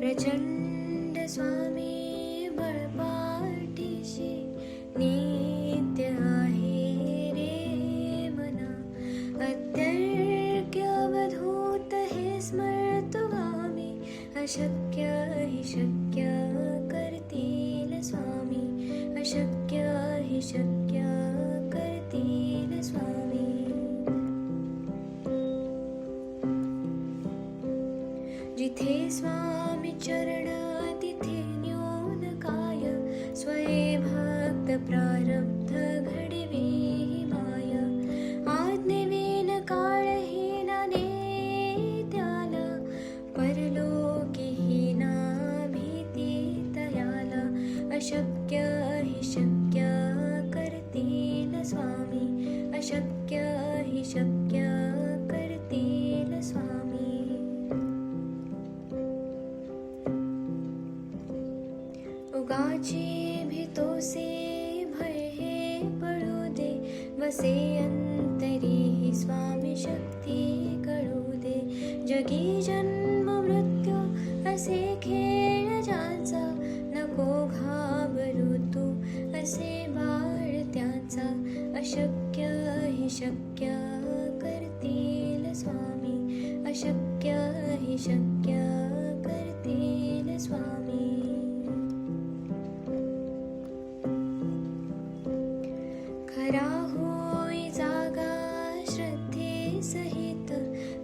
प्रचंड स्वामी बळपाठीशी नित्य आहे रे मना. अत्यर्क्य अवधूत हे स्मरतो गामी. अशक्य हि शक्य करतील स्वामी. अशक्य हि शक्य करतील स्वामी. जिथे स्वामी चरण तिथे न्यून काय. स्वये भक्त प्रारब्ध घडवी माय. आज्ञेविन काळहीना नेत्याला. परलोकीहीना भीती तयाला. अशक्य हि शक्य करतील स्वामी. अशक्य हि शक्य करतील स्वामी. उगाची भीतोसे भय हे पळू दे. वसे अंतरी ही स्वामी शक्ती कळू दे. जगी जन्म मृत्यू असे खेळ ज्याचा. नको घाबरू तू असे बाळ त्याचा. अशक्य हि शक्य करतील स्वामी. अशक्य हि शक्य करतील स्वामी. खरा होई जागा श्रद्धे सहित.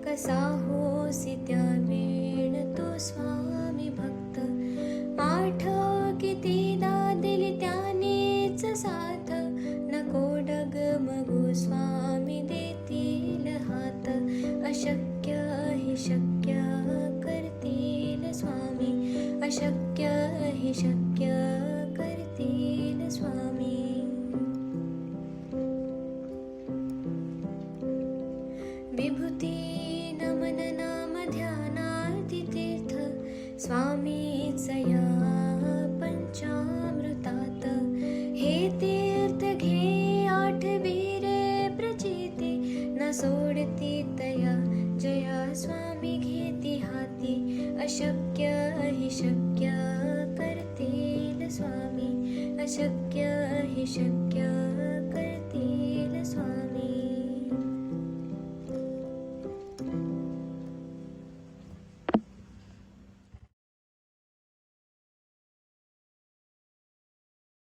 कसा होसी त्या वेळ तो स्वामी भक्त. आठव कितीदा दिली त्यानेच साथ. नको डगमगू स्वामी देतील हात. अशक्य हि शक्य करतील स्वामी. अशक्य हि शक्य करतील स्वामी. विभूती नमन नाम ध्यानार्ती तीर्थ. स्वामीच या पंचामृतात. हे तीर्थ घे आठवी रे प्रचिती. न सोडती तया जया स्वामी घेती हाती. अशक्य हि शक्य करतील स्वामी. अशक्य हि शक्य करतील